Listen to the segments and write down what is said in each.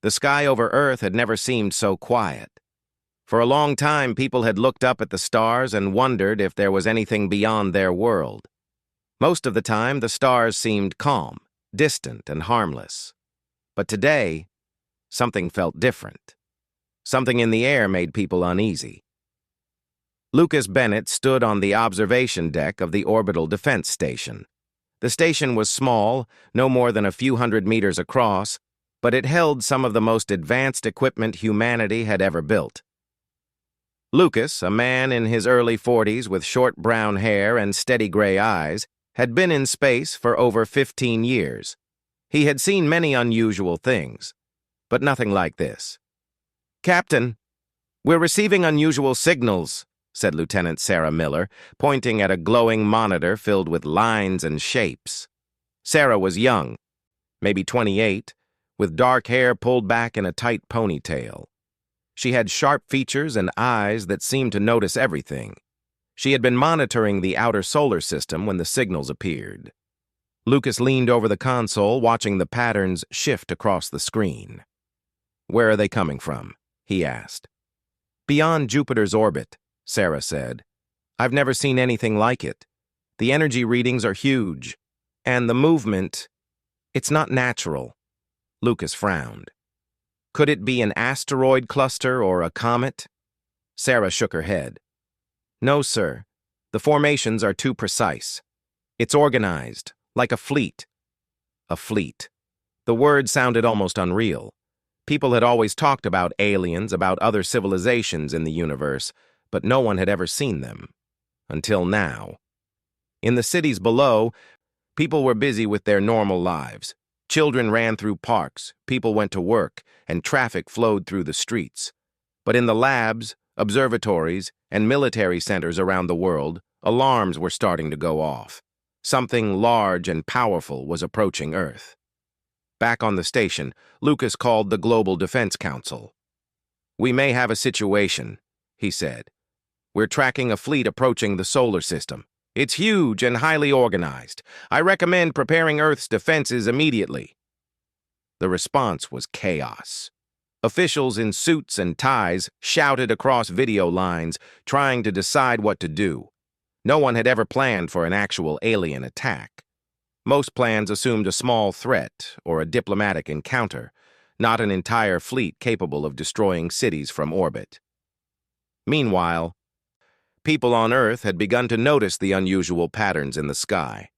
The sky over Earth had never seemed so quiet. For a long time, people had looked up at the stars and wondered if there was anything beyond their world. Most of the time, the stars seemed calm, distant, and harmless. But today, something felt different. Something in the air made people uneasy. Lucas Bennett stood on the observation deck of the Orbital Defense Station. The station was small, no more than a few hundred meters across, but it held some of the most advanced equipment humanity had ever built. Lucas, a man in his early 40s with short brown hair and steady gray eyes, had been in space for over 15 years. He had seen many unusual things, but nothing like this. "Captain, we're receiving unusual signals," said Lieutenant Sarah Miller, pointing at a glowing monitor filled with lines and shapes. Sarah was young, maybe 28, with dark hair pulled back in a tight ponytail. She had sharp features and eyes that seemed to notice everything. She had been monitoring the outer solar system when the signals appeared. Lucas leaned over the console, watching the patterns shift across the screen. "Where are they coming from?" he asked. "Beyond Jupiter's orbit," Sarah said. "I've never seen anything like it. The energy readings are huge, and the movement, it's not natural." Lucas frowned. "Could it be an asteroid cluster or a comet?" Sarah shook her head. "No, sir. The formations are too precise. It's organized, like a fleet." A fleet. The word sounded almost unreal. People had always talked about aliens, about other civilizations in the universe, but no one had ever seen them. Until now. In the cities below, people were busy with their normal lives. Children ran through parks, people went to work, and traffic flowed through the streets. But in the labs, observatories, and military centers around the world, alarms were starting to go off. Something large and powerful was approaching Earth. Back on the station, Lucas called the Global Defense Council. "We may have a situation," he said. "We're tracking a fleet approaching the solar system. It's huge and highly organized. I recommend preparing Earth's defenses immediately." The response was chaos. Officials in suits and ties shouted across video lines, trying to decide what to do. No one had ever planned for an actual alien attack. Most plans assumed a small threat or a diplomatic encounter, not an entire fleet capable of destroying cities from orbit. Meanwhile, people on Earth had begun to notice the unusual patterns in the sky.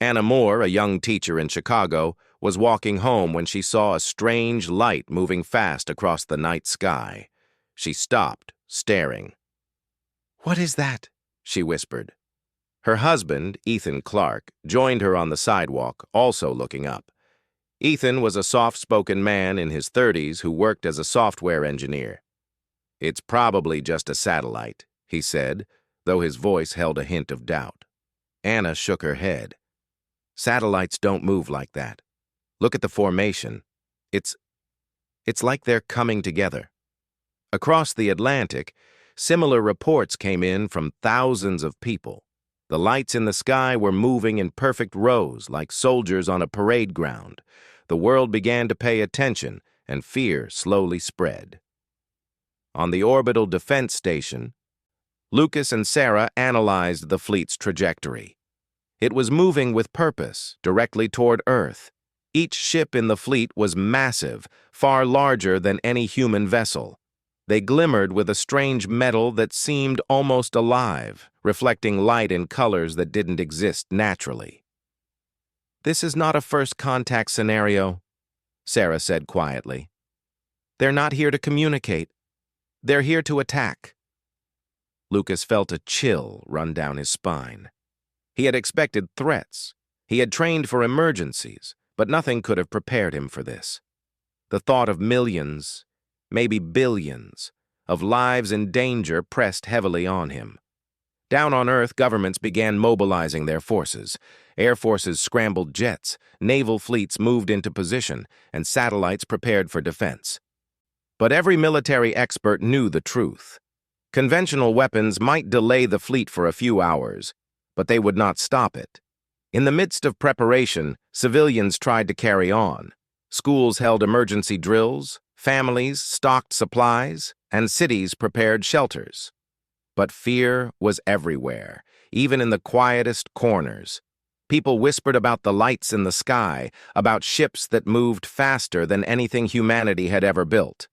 Anna Moore, a young teacher in Chicago, was walking home when she saw a strange light moving fast across the night sky. She stopped, staring. "What is that?" she whispered. Her husband, Ethan Clark, joined her on the sidewalk, also looking up. Ethan was a soft-spoken man in his 30s who worked as a software engineer. "It's probably just a satellite," he said, though his voice held a hint of doubt. Anna shook her head. "Satellites don't move like that. Look at the formation. It's like they're coming together." Across the Atlantic, similar reports came in from thousands of people. The lights in the sky were moving in perfect rows, like soldiers on a parade ground. The world began to pay attention, and fear slowly spread. On the Orbital Defense Station, Lucas and Sarah analyzed the fleet's trajectory. It was moving with purpose, directly toward Earth. Each ship in the fleet was massive, far larger than any human vessel. They glimmered with a strange metal that seemed almost alive, reflecting light in colors that didn't exist naturally. "This is not a first contact scenario," Sarah said quietly. "They're not here to communicate. They're here to attack." Lucas felt a chill run down his spine. He had expected threats. He had trained for emergencies, but nothing could have prepared him for this. The thought of millions, maybe billions, of lives in danger pressed heavily on him. Down on Earth, governments began mobilizing their forces. Air forces scrambled jets, naval fleets moved into position, and satellites prepared for defense. But every military expert knew the truth. Conventional weapons might delay the fleet for a few hours, but they would not stop it. In the midst of preparation, civilians tried to carry on. Schools held emergency drills, families stocked supplies, and cities prepared shelters. But fear was everywhere, even in the quietest corners. People whispered about the lights in the sky, about ships that moved faster than anything humanity had ever built.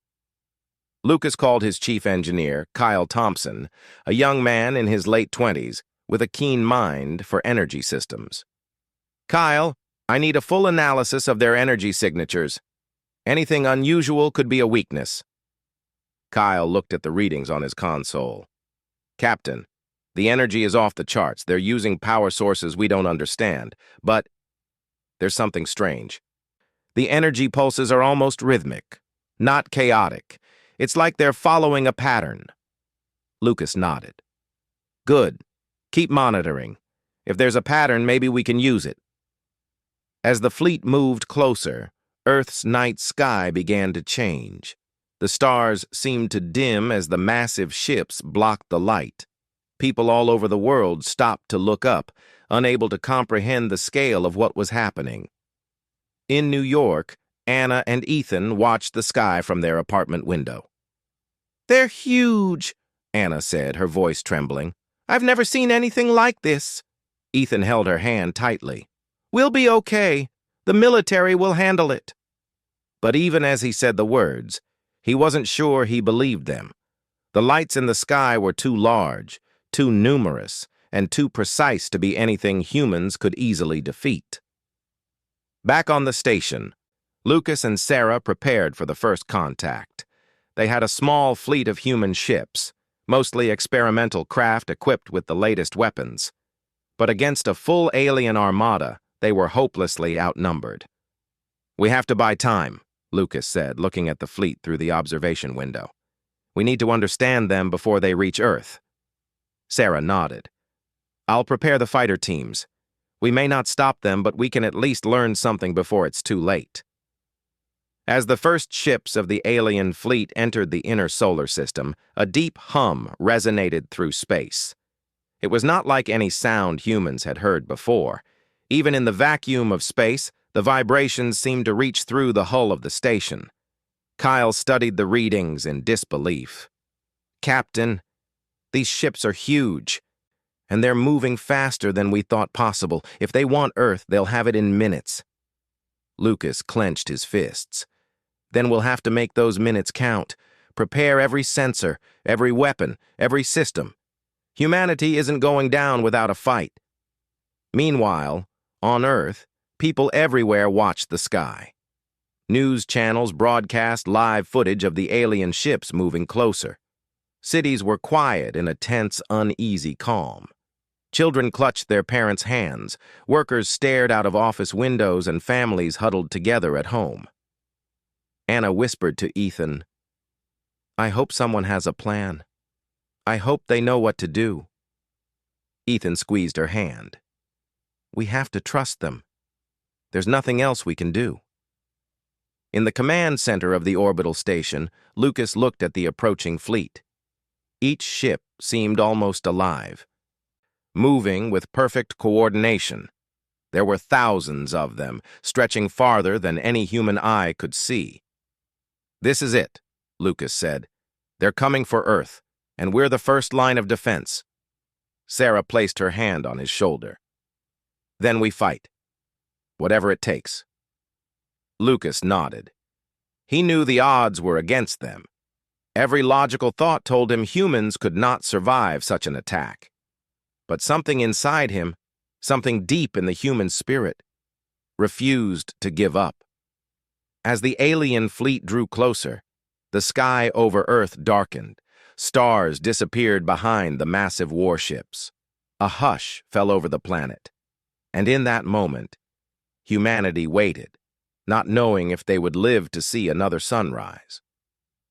Lucas called his chief engineer, Kyle Thompson, a young man in his late 20s with a keen mind for energy systems. "Kyle, I need a full analysis of their energy signatures. Anything unusual could be a weakness." Kyle looked at the readings on his console. "Captain, the energy is off the charts. They're using power sources we don't understand. But there's something strange. The energy pulses are almost rhythmic, not chaotic. It's like they're following a pattern." Lucas nodded. "Good. Keep monitoring. If there's a pattern, maybe we can use it." As the fleet moved closer, Earth's night sky began to change. The stars seemed to dim as the massive ships blocked the light. People all over the world stopped to look up, unable to comprehend the scale of what was happening. In New York, Anna and Ethan watched the sky from their apartment window. "They're huge," Anna said, her voice trembling. "I've never seen anything like this." Ethan held her hand tightly. "We'll be okay. The military will handle it." But even as he said the words, he wasn't sure he believed them. The lights in the sky were too large, too numerous, and too precise to be anything humans could easily defeat. Back on the station, Lucas and Sarah prepared for the first contact. They had a small fleet of human ships, mostly experimental craft equipped with the latest weapons. But against a full alien armada, they were hopelessly outnumbered. "We have to buy time," Lucas said, looking at the fleet through the observation window. "We need to understand them before they reach Earth." Sarah nodded. "I'll prepare the fighter teams. We may not stop them, but we can at least learn something before it's too late." As the first ships of the alien fleet entered the inner solar system, a deep hum resonated through space. It was not like any sound humans had heard before. Even in the vacuum of space, the vibrations seemed to reach through the hull of the station. Kyle studied the readings in disbelief. "Captain, these ships are huge, and they're moving faster than we thought possible. If they want Earth, they'll have it in minutes." Lucas clenched his fists. "Then we'll have to make those minutes count. Prepare every sensor, every weapon, every system. Humanity isn't going down without a fight." Meanwhile, on Earth, people everywhere watched the sky. News channels broadcast live footage of the alien ships moving closer. Cities were quiet in a tense, uneasy calm. Children clutched their parents' hands, workers stared out of office windows, and families huddled together at home. Anna whispered to Ethan, "I hope someone has a plan. I hope they know what to do." Ethan squeezed her hand. "We have to trust them. There's nothing else we can do." In the command center of the orbital station, Lucas looked at the approaching fleet. Each ship seemed almost alive, moving with perfect coordination. There were thousands of them, stretching farther than any human eye could see. "This is it," Lucas said. "They're coming for Earth, and we're the first line of defense." Sarah placed her hand on his shoulder. "Then we fight. Whatever it takes." Lucas nodded. He knew the odds were against them. Every logical thought told him humans could not survive such an attack. But something inside him, something deep in the human spirit, refused to give up. As the alien fleet drew closer, the sky over Earth darkened. Stars disappeared behind the massive warships. A hush fell over the planet. And in that moment, humanity waited, not knowing if they would live to see another sunrise.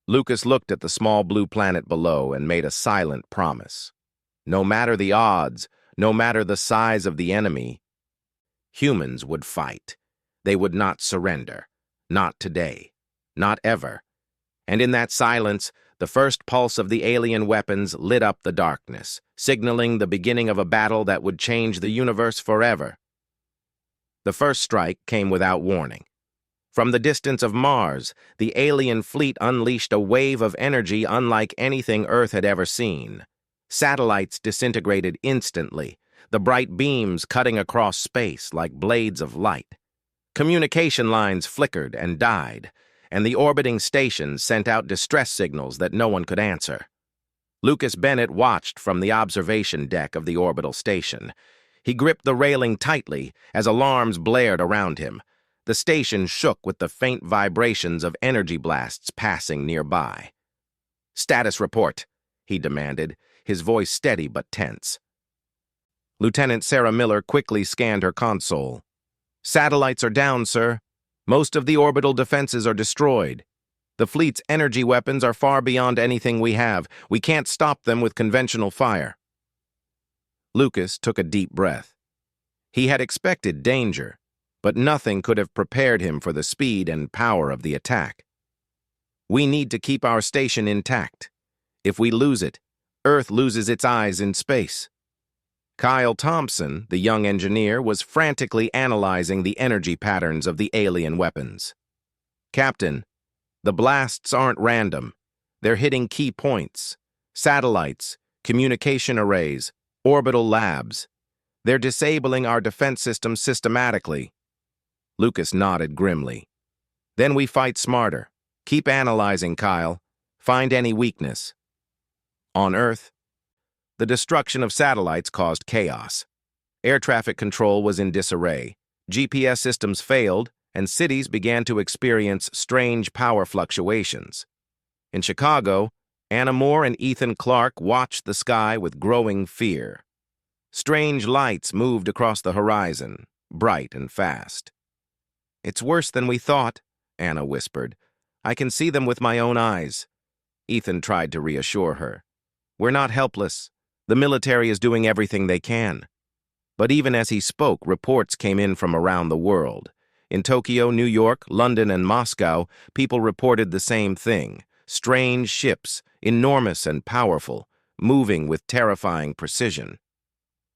Lucas looked at the small blue planet below and made a silent promise. No matter the odds, no matter the size of the enemy, humans would fight. They would not surrender. Not today. Not ever. And in that silence, the first pulse of the alien weapons lit up the darkness, signaling the beginning of a battle that would change the universe forever. The first strike came without warning. From the distance of Mars, the alien fleet unleashed a wave of energy unlike anything Earth had ever seen. Satellites disintegrated instantly, the bright beams cutting across space like blades of light. Communication lines flickered and died, and the orbiting stations sent out distress signals that no one could answer. Lucas Bennett watched from the observation deck of the orbital station. He gripped the railing tightly as alarms blared around him. The station shook with the faint vibrations of energy blasts passing nearby. "Status report," he demanded, his voice steady but tense. Lieutenant Sarah Miller quickly scanned her console. "Satellites are down, sir. Most of the orbital defenses are destroyed. The fleet's energy weapons are far beyond anything we have. We can't stop them with conventional fire." Lucas took a deep breath. He had expected danger, but nothing could have prepared him for the speed and power of the attack. "We need to keep our station intact. If we lose it, Earth loses its eyes in space." Kyle Thompson, the young engineer, was frantically analyzing the energy patterns of the alien weapons. "Captain, the blasts aren't random. They're hitting key points: satellites, communication arrays, orbital labs. They're disabling our defense systems systematically." Lucas nodded grimly. "Then we fight smarter. Keep analyzing, Kyle. Find any weakness." On Earth, the destruction of satellites caused chaos. Air traffic control was in disarray. GPS systems failed, and cities began to experience strange power fluctuations. In Chicago, Anna Moore and Ethan Clark watched the sky with growing fear. Strange lights moved across the horizon, bright and fast. "It's worse than we thought," Anna whispered. "I can see them with my own eyes." Ethan tried to reassure her. "We're not helpless. The military is doing everything they can." But even as he spoke, reports came in from around the world. In Tokyo, New York, London, and Moscow, people reported the same thing: strange ships, enormous and powerful, moving with terrifying precision.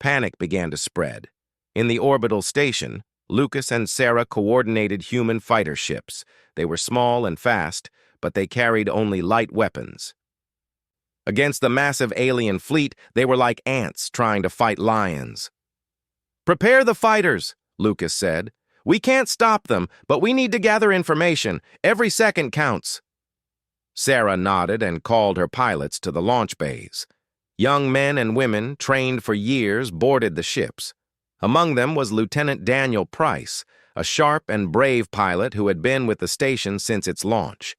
Panic began to spread. In the orbital station, Lucas and Sarah coordinated human fighter ships. They were small and fast, but they carried only light weapons. Against the massive alien fleet, they were like ants trying to fight lions. "Prepare the fighters," Lucas said. "We can't stop them, but we need to gather information. Every second counts." Sarah nodded and called her pilots to the launch bays. Young men and women, trained for years, boarded the ships. Among them was Lieutenant Daniel Price, a sharp and brave pilot who had been with the station since its launch.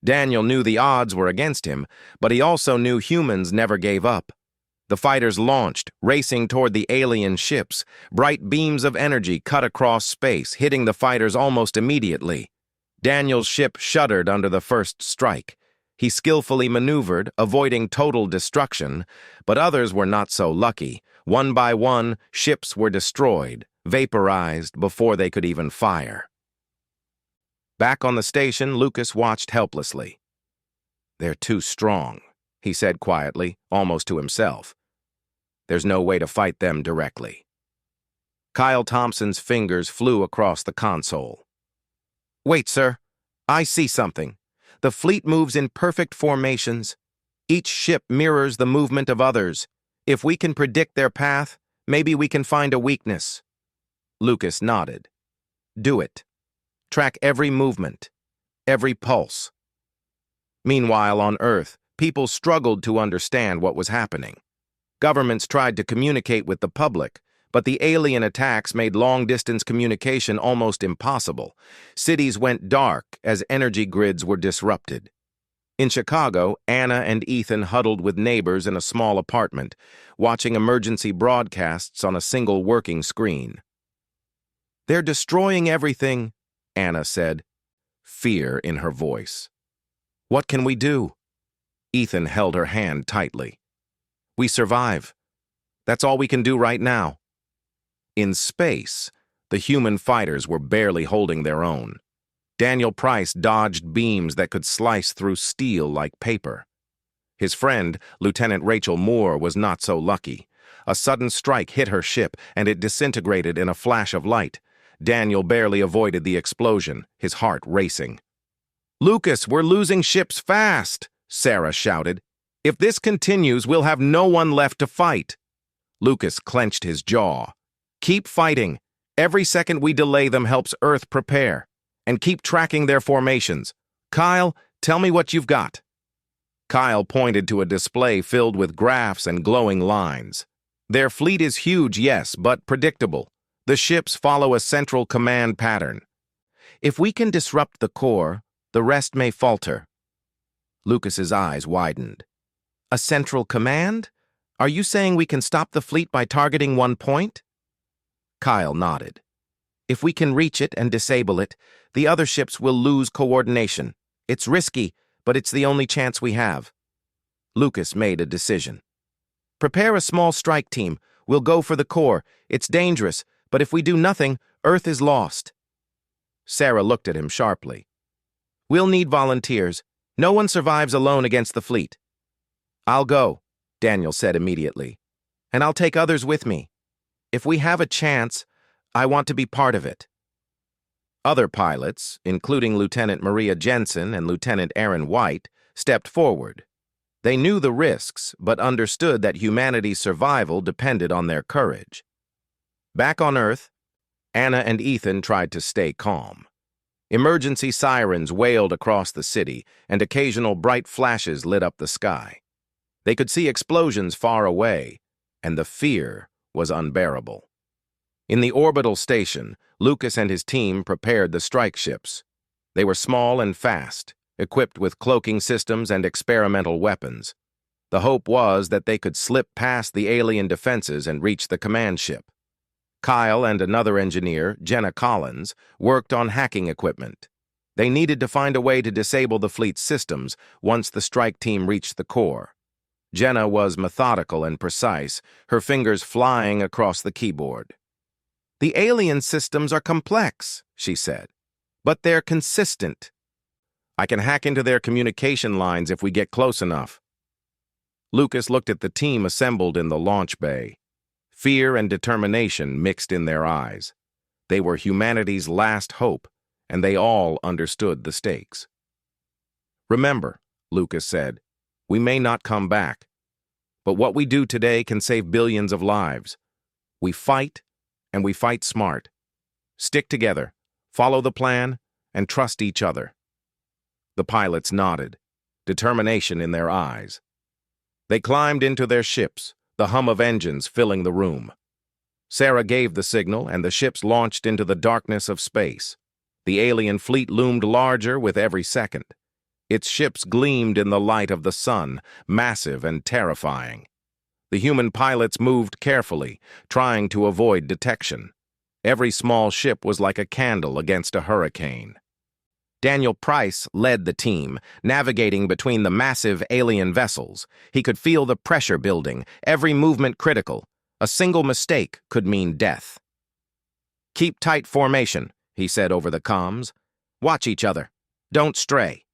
Daniel knew the odds were against him, but he also knew humans never gave up. The fighters launched, racing toward the alien ships. Bright beams of energy cut across space, hitting the fighters almost immediately. Daniel's ship shuddered under the first strike. He skillfully maneuvered, avoiding total destruction, but others were not so lucky. One by one, ships were destroyed, vaporized before they could even fire. Back on the station, Lucas watched helplessly. "They're too strong," he said quietly, almost to himself. "There's no way to fight them directly." Kyle Thompson's fingers flew across the console. "Wait, sir. I see something. The fleet moves in perfect formations. Each ship mirrors the movement of others. If we can predict their path, maybe we can find a weakness." Lucas nodded. "Do it. Track every movement, every pulse." Meanwhile, on Earth, people struggled to understand what was happening. Governments tried to communicate with the public, but the alien attacks made long-distance communication almost impossible. Cities went dark as energy grids were disrupted. In Chicago, Anna and Ethan huddled with neighbors in a small apartment, watching emergency broadcasts on a single working screen. "They're destroying everything," Anna said, fear in her voice. "What can we do?" Ethan held her hand tightly. "We survive. That's all we can do right now." In space, the human fighters were barely holding their own. Daniel Price dodged beams that could slice through steel like paper. His friend, Lieutenant Rachel Moore, was not so lucky. A sudden strike hit her ship, and it disintegrated in a flash of light. Daniel barely avoided the explosion, his heart racing. "Lucas, we're losing ships fast," Sarah shouted. "If this continues, we'll have no one left to fight." Lucas clenched his jaw. "Keep fighting. Every second we delay them helps Earth prepare. And keep tracking their formations. Kyle, tell me what you've got." Kyle pointed to a display filled with graphs and glowing lines. "Their fleet is huge, yes, but predictable. The ships follow a central command pattern. If we can disrupt the core, the rest may falter." Lucas's eyes widened. "A central command? Are you saying we can stop the fleet by targeting one point?" Kyle nodded. "If we can reach it and disable it, the other ships will lose coordination. It's risky, but it's the only chance we have." Lucas made a decision. "Prepare a small strike team. We'll go for the core. It's dangerous, but if we do nothing, Earth is lost." Sarah looked at him sharply. "We'll need volunteers. No one survives alone against the fleet." "I'll go," Daniel said immediately. "And I'll take others with me. If we have a chance, I want to be part of it." Other pilots, including Lieutenant Maria Jensen and Lieutenant Aaron White, stepped forward. They knew the risks, but understood that humanity's survival depended on their courage. Back on Earth, Anna and Ethan tried to stay calm. Emergency sirens wailed across the city, and occasional bright flashes lit up the sky. They could see explosions far away, and the fear was unbearable. In the orbital station, Lucas and his team prepared the strike ships. They were small and fast, equipped with cloaking systems and experimental weapons. The hope was that they could slip past the alien defenses and reach the command ship. Kyle and another engineer, Jenna Collins, worked on hacking equipment. They needed to find a way to disable the fleet's systems once the strike team reached the core. Jenna was methodical and precise, her fingers flying across the keyboard. "The alien systems are complex," she said, "but they're consistent. I can hack into their communication lines if we get close enough." Lucas looked at the team assembled in the launch bay. Fear and determination mixed in their eyes. They were humanity's last hope, and they all understood the stakes. "Remember," Lucas said, "we may not come back. But what we do today can save billions of lives. We fight, and we fight smart. Stick together, follow the plan, and trust each other." The pilots nodded, determination in their eyes. They climbed into their ships, the hum of engines filling the room. Sarah gave the signal, and the ships launched into the darkness of space. The alien fleet loomed larger with every second. Its ships gleamed in the light of the sun, massive and terrifying. The human pilots moved carefully, trying to avoid detection. Every small ship was like a candle against a hurricane. Daniel Price led the team, navigating between the massive alien vessels. He could feel the pressure building, every movement critical. A single mistake could mean death. "Keep tight formation," he said over the comms. "Watch each other. Don't stray."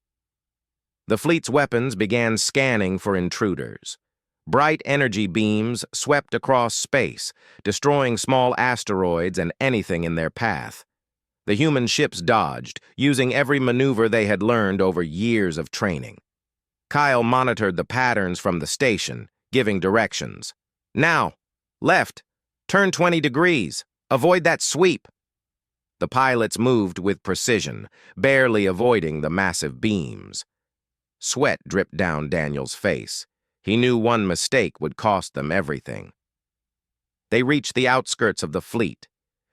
The fleet's weapons began scanning for intruders. Bright energy beams swept across space, destroying small asteroids and anything in their path. The human ships dodged, using every maneuver they had learned over years of training. Kyle monitored the patterns from the station, giving directions. "Now, left, turn 20 degrees, avoid that sweep." The pilots moved with precision, barely avoiding the massive beams. Sweat dripped down Daniel's face. He knew one mistake would cost them everything. They reached the outskirts of the fleet.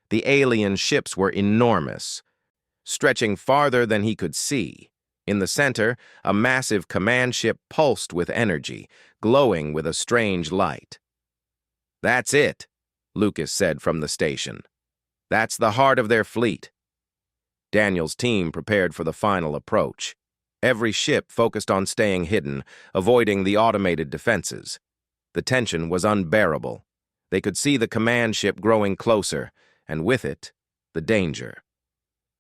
The alien ships were enormous, stretching farther than he could see. In the center, a massive command ship pulsed with energy, glowing with a strange light. "That's it," Lucas said from the station. "That's the heart of their fleet." Daniel's team prepared for the final approach. Every ship focused on staying hidden, avoiding the automated defenses. The tension was unbearable. They could see the command ship growing closer, and with it, the danger.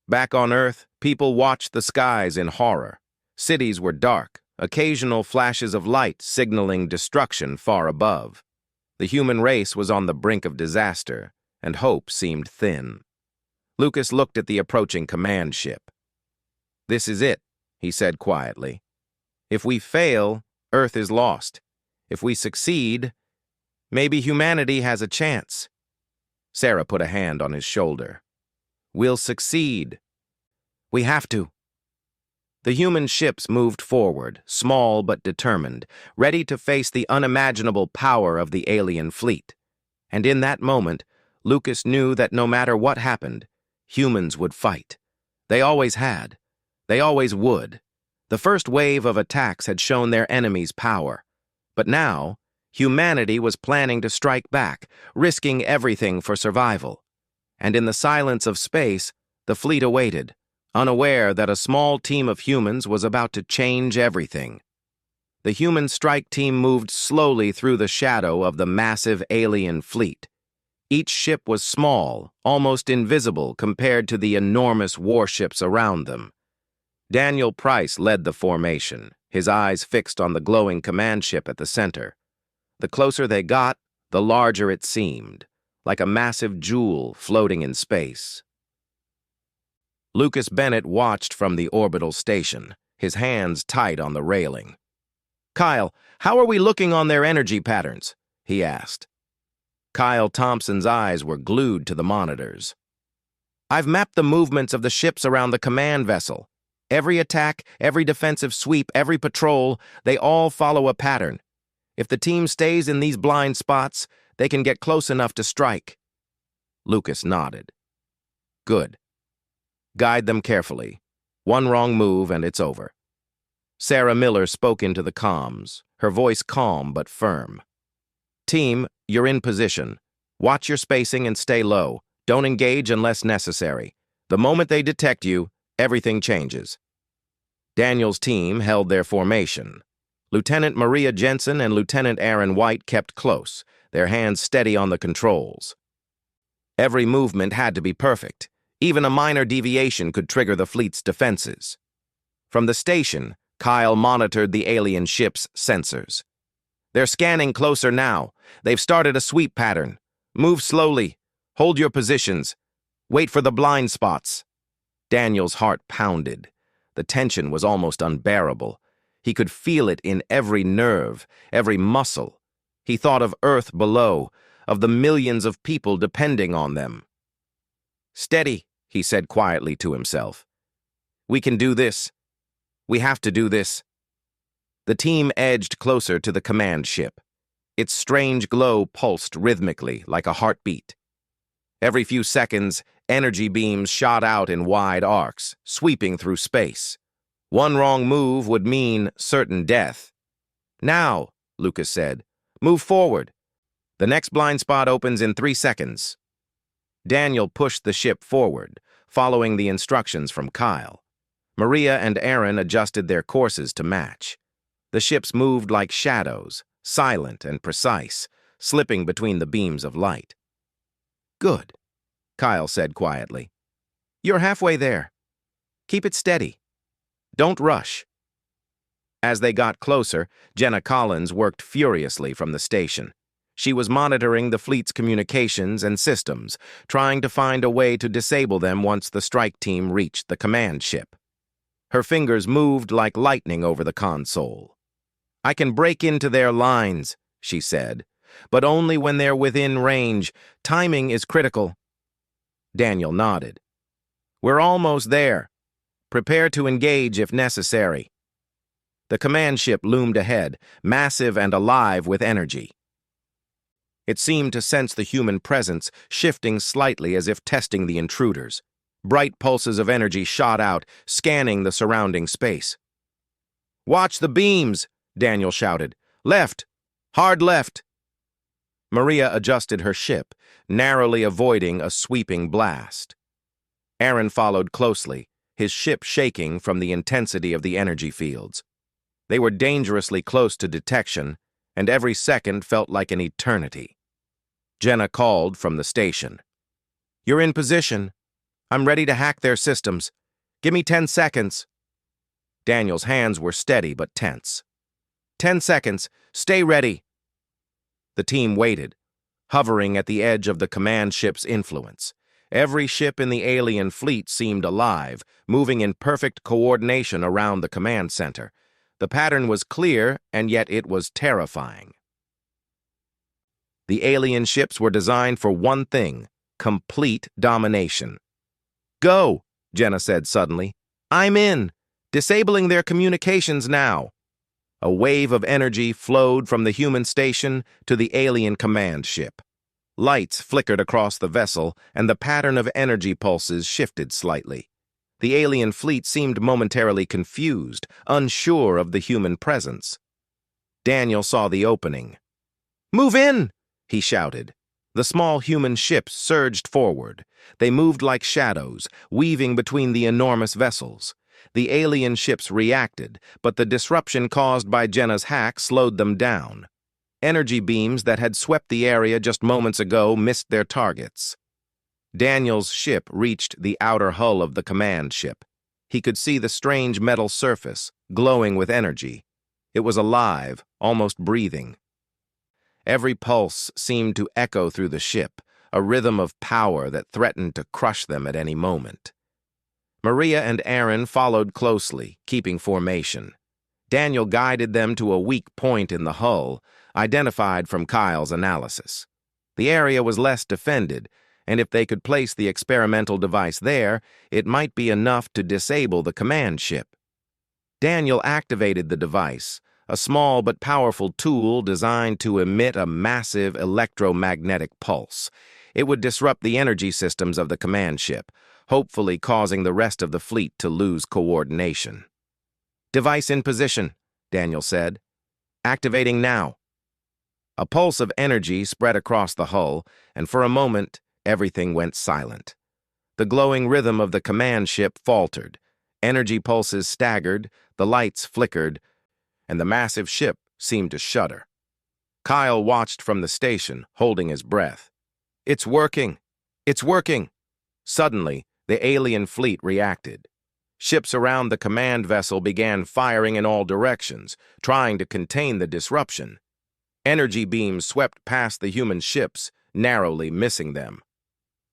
Back on Earth, people watched the skies in horror. Cities were dark, occasional flashes of light signaling destruction far above. The human race was on the brink of disaster, and hope seemed thin. Lucas looked at the approaching command ship. "This is it," he said quietly. "If we fail, Earth is lost. If we succeed, maybe humanity has a chance." Sarah put a hand on his shoulder. "We'll succeed. We have to." The human ships moved forward, small but determined, ready to face the unimaginable power of the alien fleet. And in that moment, Lucas knew that no matter what happened, humans would fight. They always had. They always would. The first wave of attacks had shown their enemies' power. But now, humanity was planning to strike back, risking everything for survival. And in the silence of space, the fleet awaited, unaware that a small team of humans was about to change everything. The human strike team moved slowly through the shadow of the massive alien fleet. Each ship was small, almost invisible compared to the enormous warships around them. Daniel Price led the formation, his eyes fixed on the glowing command ship at the center. The closer they got, the larger it seemed, like a massive jewel floating in space. Lucas Bennett watched from the orbital station, his hands tight on the railing. "Kyle, how are we looking on their energy patterns?" he asked. Kyle Thompson's eyes were glued to the monitors. "I've mapped the movements of the ships around the command vessel. Every attack, every defensive sweep, every patrol, they all follow a pattern. If the team stays in these blind spots, they can get close enough to strike." Lucas nodded. "Good. Guide them carefully. One wrong move and it's over." Sarah Miller spoke into the comms, her voice calm but firm. "Team, you're in position. Watch your spacing and stay low. Don't engage unless necessary. The moment they detect you, everything changes." Daniel's team held their formation. Lieutenant Maria Jensen and Lieutenant Aaron White kept close, their hands steady on the controls. Every movement had to be perfect. Even a minor deviation could trigger the fleet's defenses. From the station, Kyle monitored the alien ship's sensors. "They're scanning closer now. They've started a sweep pattern. Move slowly. Hold your positions. Wait for the blind spots." Daniel's heart pounded. The tension was almost unbearable. He could feel it in every nerve, every muscle. He thought of Earth below, of the millions of people depending on them. "Steady," he said quietly to himself. "We can do this. We have to do this." The team edged closer to the command ship. Its strange glow pulsed rhythmically like a heartbeat. Every few seconds, energy beams shot out in wide arcs, sweeping through space. One wrong move would mean certain death. "Now," Lucas said, "move forward. The next blind spot opens in 3 seconds." Daniel pushed the ship forward, following the instructions from Kyle. Maria and Aaron adjusted their courses to match. The ships moved like shadows, silent and precise, slipping between the beams of light. "Good," Kyle said quietly. "You're halfway there. Keep it steady. Don't rush." As they got closer, Jenna Collins worked furiously from the station. She was monitoring the fleet's communications and systems, trying to find a way to disable them once the strike team reached the command ship. Her fingers moved like lightning over the console. "I can break into their lines," she said, "but only when they're within range. Timing is critical." Daniel nodded. "We're almost there. Prepare to engage if necessary." The command ship loomed ahead, massive and alive with energy. It seemed to sense the human presence, shifting slightly as if testing the intruders. Bright pulses of energy shot out, scanning the surrounding space. "Watch the beams," Daniel shouted. "Left! Hard left!" Maria adjusted her ship, narrowly avoiding a sweeping blast. Aaron followed closely, his ship shaking from the intensity of the energy fields. They were dangerously close to detection, and every second felt like an eternity. Jenna called from the station. "You're in position. I'm ready to hack their systems. Give me 10 seconds. Daniel's hands were steady but tense. 10 seconds. Stay ready." The team waited, hovering at the edge of the command ship's influence. Every ship in the alien fleet seemed alive, moving in perfect coordination around the command center. The pattern was clear, and yet it was terrifying. The alien ships were designed for one thing: complete domination. "Go," Jenna said suddenly. "I'm in. Disabling their communications now." A wave of energy flowed from the human station to the alien command ship. Lights flickered across the vessel, and the pattern of energy pulses shifted slightly. The alien fleet seemed momentarily confused, unsure of the human presence. Daniel saw the opening. "Move in!" he shouted. The small human ships surged forward. They moved like shadows, weaving between the enormous vessels. The alien ships reacted, but the disruption caused by Jenna's hack slowed them down. Energy beams that had swept the area just moments ago missed their targets. Daniel's ship reached the outer hull of the command ship. He could see the strange metal surface, glowing with energy. It was alive, almost breathing. Every pulse seemed to echo through the ship, a rhythm of power that threatened to crush them at any moment. Maria and Aaron followed closely, keeping formation. Daniel guided them to a weak point in the hull, identified from Kyle's analysis. The area was less defended, and if they could place the experimental device there, it might be enough to disable the command ship. Daniel activated the device, a small but powerful tool designed to emit a massive electromagnetic pulse. It would disrupt the energy systems of the command ship, hopefully causing the rest of the fleet to lose coordination. "Device in position," Daniel said. "Activating now." A pulse of energy spread across the hull, and for a moment, everything went silent. The glowing rhythm of the command ship faltered. Energy pulses staggered, the lights flickered, and the massive ship seemed to shudder. Kyle watched from the station, holding his breath. "It's working! It's working!" Suddenly, the alien fleet reacted. Ships around the command vessel began firing in all directions, trying to contain the disruption. Energy beams swept past the human ships, narrowly missing them.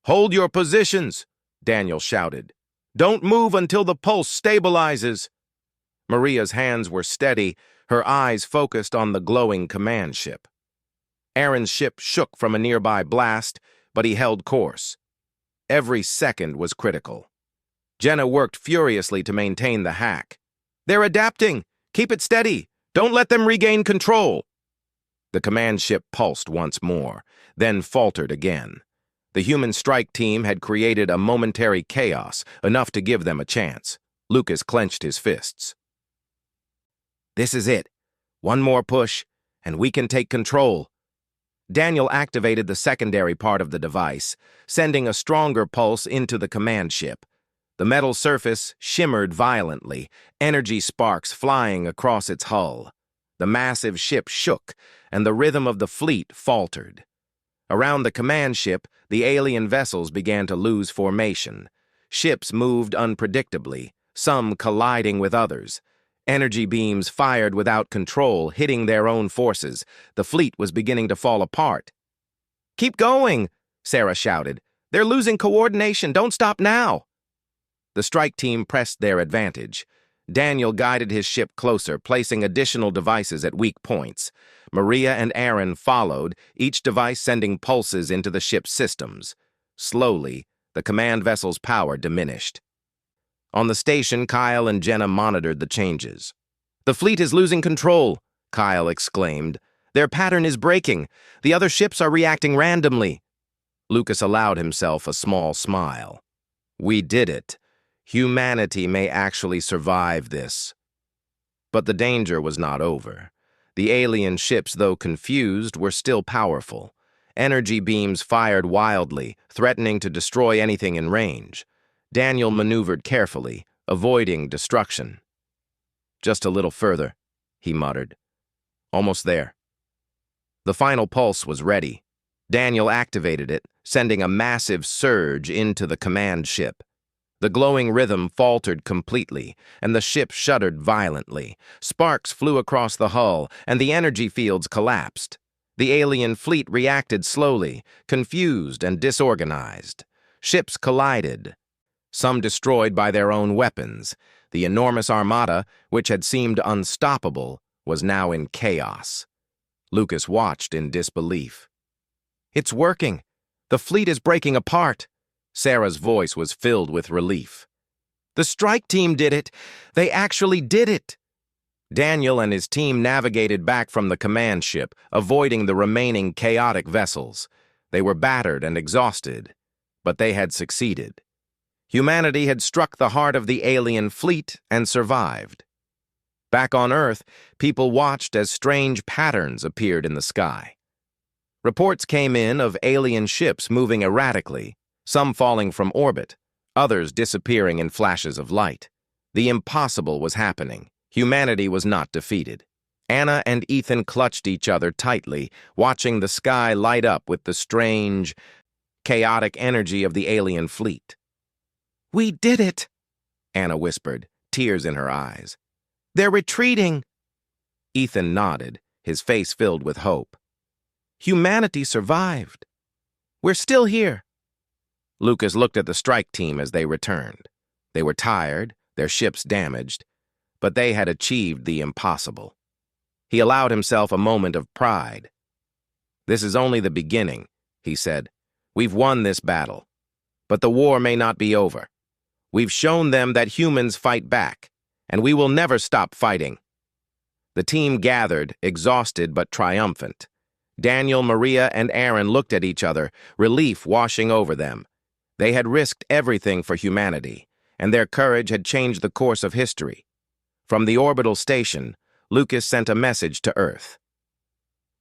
"Hold your positions!" Daniel shouted. "Don't move until the pulse stabilizes." Maria's hands were steady, her eyes focused on the glowing command ship. Aaron's ship shook from a nearby blast, but he held course. Every second was critical. Jenna worked furiously to maintain the hack. "They're adapting! Keep it steady! Don't let them regain control!" The command ship pulsed once more, then faltered again. The human strike team had created a momentary chaos, enough to give them a chance. Lucas clenched his fists. "This is it. One more push, and we can take control." Daniel activated the secondary part of the device, sending a stronger pulse into the command ship. The metal surface shimmered violently, energy sparks flying across its hull. The massive ship shook, and the rhythm of the fleet faltered. Around the command ship, the alien vessels began to lose formation. Ships moved unpredictably, some colliding with others. Energy beams fired without control, hitting their own forces. The fleet was beginning to fall apart. "Keep going!" Sarah shouted. "They're losing coordination. Don't stop now!" The strike team pressed their advantage. Daniel guided his ship closer, placing additional devices at weak points. Maria and Aaron followed, each device sending pulses into the ship's systems. Slowly, the command vessel's power diminished. On the station, Kyle and Jenna monitored the changes. "The fleet is losing control," Kyle exclaimed. "Their pattern is breaking. The other ships are reacting randomly." Lucas allowed himself a small smile. "We did it. Humanity may actually survive this." But the danger was not over. The alien ships, though confused, were still powerful. Energy beams fired wildly, threatening to destroy anything in range. Daniel maneuvered carefully, avoiding destruction. "Just a little further," he muttered. "Almost there." The final pulse was ready. Daniel activated it, sending a massive surge into the command ship. The glowing rhythm faltered completely, and the ship shuddered violently. Sparks flew across the hull, and the energy fields collapsed. The alien fleet reacted slowly, confused and disorganized. Ships collided, some destroyed by their own weapons. The enormous armada, which had seemed unstoppable, was now in chaos. Lucas watched in disbelief. "It's working! The fleet is breaking apart!" Sarah's voice was filled with relief. "The strike team did it! They actually did it!" Daniel and his team navigated back from the command ship, avoiding the remaining chaotic vessels. They were battered and exhausted, but they had succeeded. Humanity had struck the heart of the alien fleet and survived. Back on Earth, people watched as strange patterns appeared in the sky. Reports came in of alien ships moving erratically, some falling from orbit, others disappearing in flashes of light. The impossible was happening. Humanity was not defeated. Anna and Ethan clutched each other tightly, watching the sky light up with the strange, chaotic energy of the alien fleet. "We did it," Anna whispered, tears in her eyes. "They're retreating." Ethan nodded, his face filled with hope. "Humanity survived. We're still here." Lucas looked at the strike team as they returned. They were tired, their ships damaged, but they had achieved the impossible. He allowed himself a moment of pride. "This is only the beginning," he said. "We've won this battle, but the war may not be over. We've shown them that humans fight back, and we will never stop fighting." The team gathered, exhausted but triumphant. Daniel, Maria, and Aaron looked at each other, relief washing over them. They had risked everything for humanity, and their courage had changed the course of history. From the orbital station, Lucas sent a message to Earth.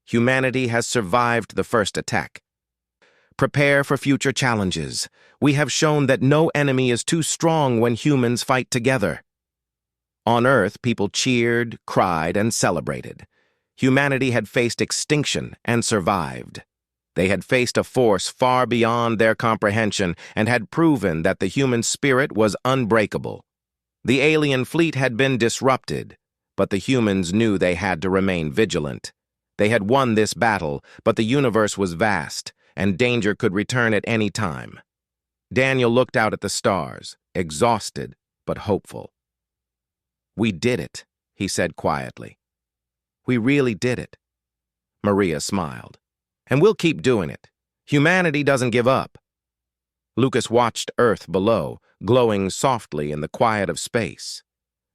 "Humanity has survived the first attack. Prepare for future challenges. We have shown that no enemy is too strong when humans fight together." On Earth, people cheered, cried, and celebrated. Humanity had faced extinction and survived. They had faced a force far beyond their comprehension and had proven that the human spirit was unbreakable. The alien fleet had been disrupted, but the humans knew they had to remain vigilant. They had won this battle, but the universe was vast, and danger could return at any time. Daniel looked out at the stars, exhausted but hopeful. "We did it," he said quietly. "We really did it." Maria smiled. "And we'll keep doing it. Humanity doesn't give up." Lucas watched Earth below, glowing softly in the quiet of space.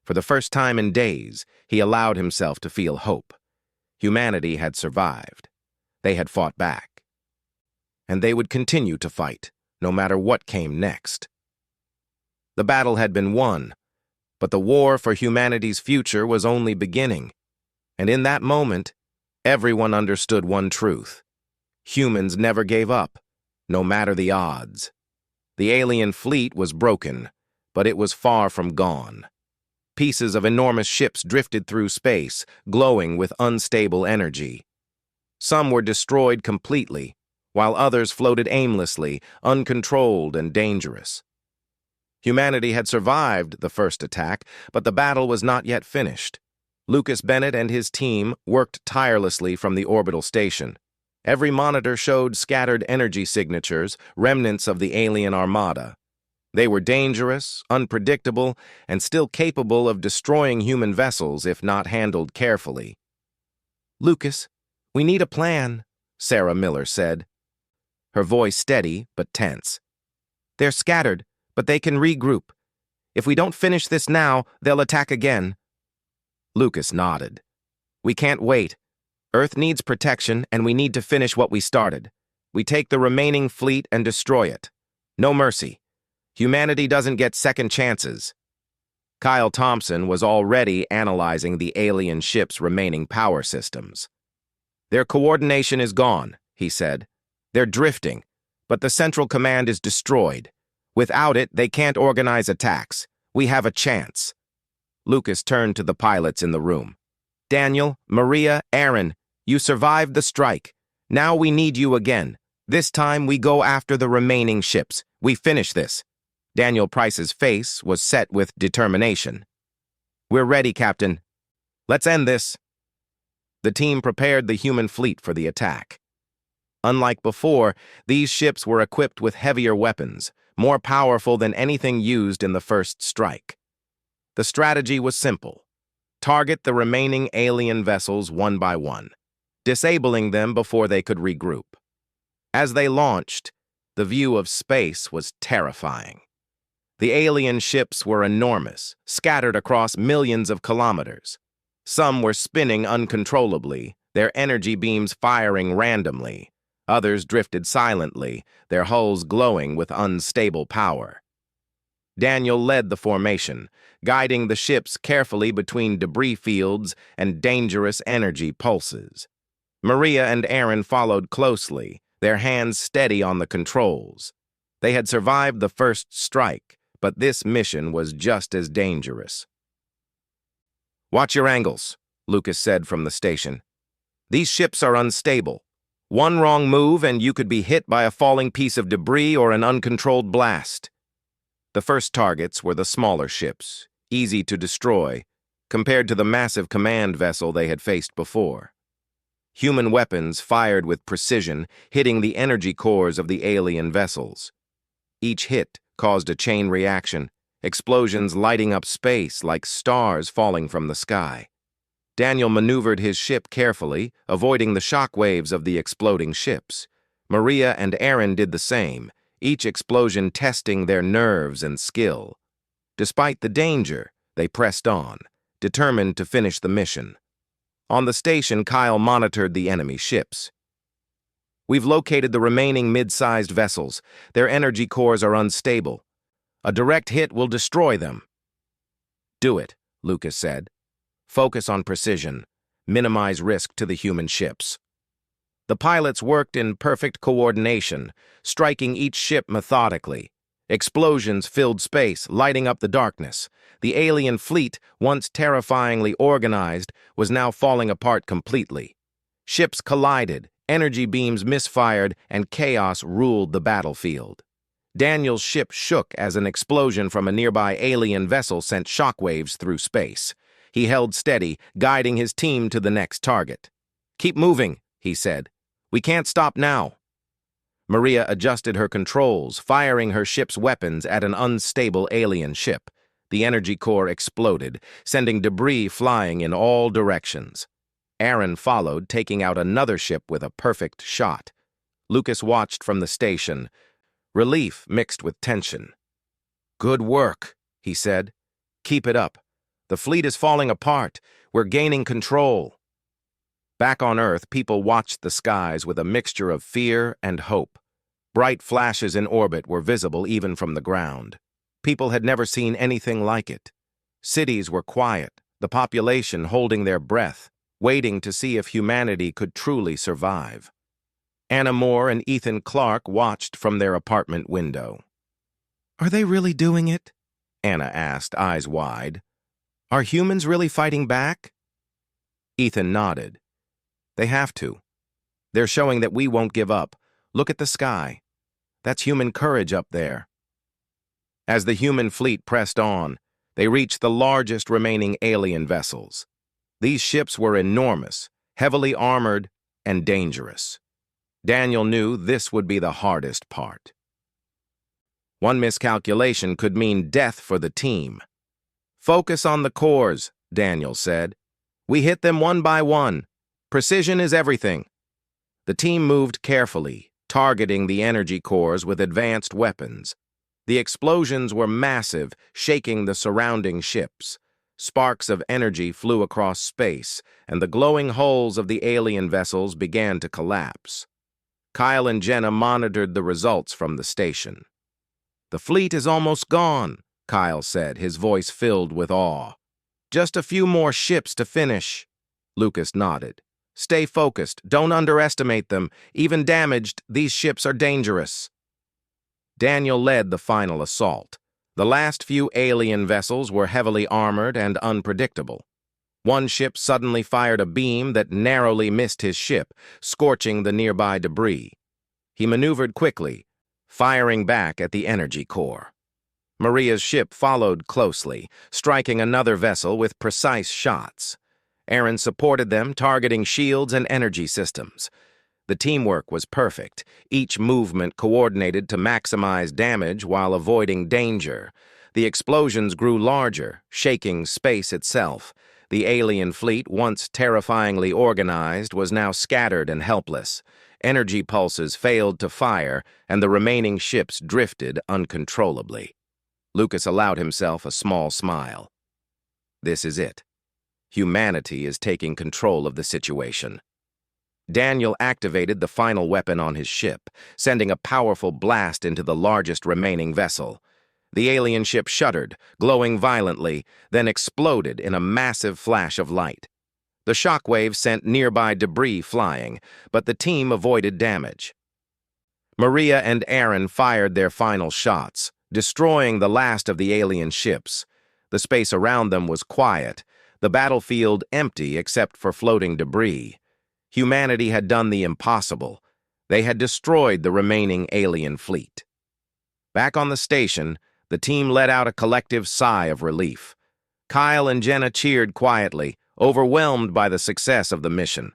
For the first time in days, he allowed himself to feel hope. Humanity had survived. They had fought back. And they would continue to fight, no matter what came next. The battle had been won, but the war for humanity's future was only beginning. And in that moment, everyone understood one truth. Humans never gave up, no matter the odds. The alien fleet was broken, but it was far from gone. Pieces of enormous ships drifted through space, glowing with unstable energy. Some were destroyed completely, while others floated aimlessly, uncontrolled and dangerous. Humanity had survived the first attack, but the battle was not yet finished. Lucas Bennett and his team worked tirelessly from the orbital station. Every monitor showed scattered energy signatures, remnants of the alien armada. They were dangerous, unpredictable, and still capable of destroying human vessels if not handled carefully. "Lucas, we need a plan," Sarah Miller said, her voice steady but tense. "They're scattered, but they can regroup. If we don't finish this now, they'll attack again." Lucas nodded. "We can't wait. Earth needs protection, and we need to finish what we started. We take the remaining fleet and destroy it. No mercy. Humanity doesn't get second chances." Kyle Thompson was already analyzing the alien ship's remaining power systems. "Their coordination is gone," he said. "They're drifting, but the central command is destroyed. Without it, they can't organize attacks. We have a chance." Lucas turned to the pilots in the room. "Daniel, Maria, Aaron, you survived the strike. Now we need you again. This time we go after the remaining ships. We finish this." Daniel Price's face was set with determination. "We're ready, Captain. Let's end this." The team prepared the human fleet for the attack. Unlike before, these ships were equipped with heavier weapons, more powerful than anything used in the first strike. The strategy was simple. Target the remaining alien vessels one by one, disabling them before they could regroup. As they launched, the view of space was terrifying. The alien ships were enormous, scattered across millions of kilometers. Some were spinning uncontrollably, their energy beams firing randomly. Others drifted silently, their hulls glowing with unstable power. Daniel led the formation, guiding the ships carefully between debris fields and dangerous energy pulses. Maria and Aaron followed closely, their hands steady on the controls. They had survived the first strike, but this mission was just as dangerous. "Watch your angles," Lucas said from the station. "These ships are unstable. One wrong move and you could be hit by a falling piece of debris or an uncontrolled blast." The first targets were the smaller ships, easy to destroy, compared to the massive command vessel they had faced before. Human weapons fired with precision, hitting the energy cores of the alien vessels. Each hit caused a chain reaction, explosions lighting up space like stars falling from the sky. Daniel maneuvered his ship carefully, avoiding the shock waves of the exploding ships. Maria and Aaron did the same, each explosion testing their nerves and skill. Despite the danger, they pressed on, determined to finish the mission. On the station, Kyle monitored the enemy ships. "We've located the remaining mid-sized vessels. Their energy cores are unstable. A direct hit will destroy them." "Do it," Lucas said. "Focus on precision. Minimize risk to the human ships." The pilots worked in perfect coordination, striking each ship methodically. Explosions filled space, lighting up the darkness. The alien fleet, once terrifyingly organized, was now falling apart completely. Ships collided, energy beams misfired, and chaos ruled the battlefield. Daniel's ship shook as an explosion from a nearby alien vessel sent shockwaves through space. He held steady, guiding his team to the next target. "Keep moving," he said. "We can't stop now." Maria adjusted her controls, firing her ship's weapons at an unstable alien ship. The energy core exploded, sending debris flying in all directions. Aaron followed, taking out another ship with a perfect shot. Lucas watched from the station, relief mixed with tension. "Good work," he said. "Keep it up. The fleet is falling apart. We're gaining control." Back on Earth, people watched the skies with a mixture of fear and hope. Bright flashes in orbit were visible even from the ground. People had never seen anything like it. Cities were quiet, the population holding their breath, waiting to see if humanity could truly survive. Anna Moore and Ethan Clark watched from their apartment window. "Are they really doing it?" Anna asked, eyes wide. "Are humans really fighting back?" Ethan nodded. "They have to. They're showing that we won't give up. Look at the sky. That's human courage up there." As the human fleet pressed on, they reached the largest remaining alien vessels. These ships were enormous, heavily armored, and dangerous. Daniel knew this would be the hardest part. One miscalculation could mean death for the team. "Focus on the cores," Daniel said. "We hit them one by one. Precision is everything." The team moved carefully, targeting the energy cores with advanced weapons. The explosions were massive, shaking the surrounding ships. Sparks of energy flew across space, and the glowing hulls of the alien vessels began to collapse. Kyle and Jenna monitored the results from the station. "The fleet is almost gone," Kyle said, his voice filled with awe. "Just a few more ships to finish." Lucas nodded. "Stay focused. Don't underestimate them. Even damaged, these ships are dangerous." Daniel led the final assault. The last few alien vessels were heavily armored and unpredictable. One ship suddenly fired a beam that narrowly missed his ship, scorching the nearby debris. He maneuvered quickly, firing back at the energy core. Maria's ship followed closely, striking another vessel with precise shots. Aaron supported them, targeting shields and energy systems. The teamwork was perfect, each movement coordinated to maximize damage while avoiding danger. The explosions grew larger, shaking space itself. The alien fleet, once terrifyingly organized, was now scattered and helpless. Energy pulses failed to fire, and the remaining ships drifted uncontrollably. Lucas allowed himself a small smile. This is it. Humanity is taking control of the situation. Daniel activated the final weapon on his ship, sending a powerful blast into the largest remaining vessel. The alien ship shuddered, glowing violently, then exploded in a massive flash of light. The shockwave sent nearby debris flying, but the team avoided damage. Maria and Aaron fired their final shots, destroying the last of the alien ships. The space around them was quiet, the battlefield empty except for floating debris. Humanity had done the impossible. They had destroyed the remaining alien fleet. Back on the station, the team let out a collective sigh of relief. Kyle and Jenna cheered quietly, overwhelmed by the success of the mission.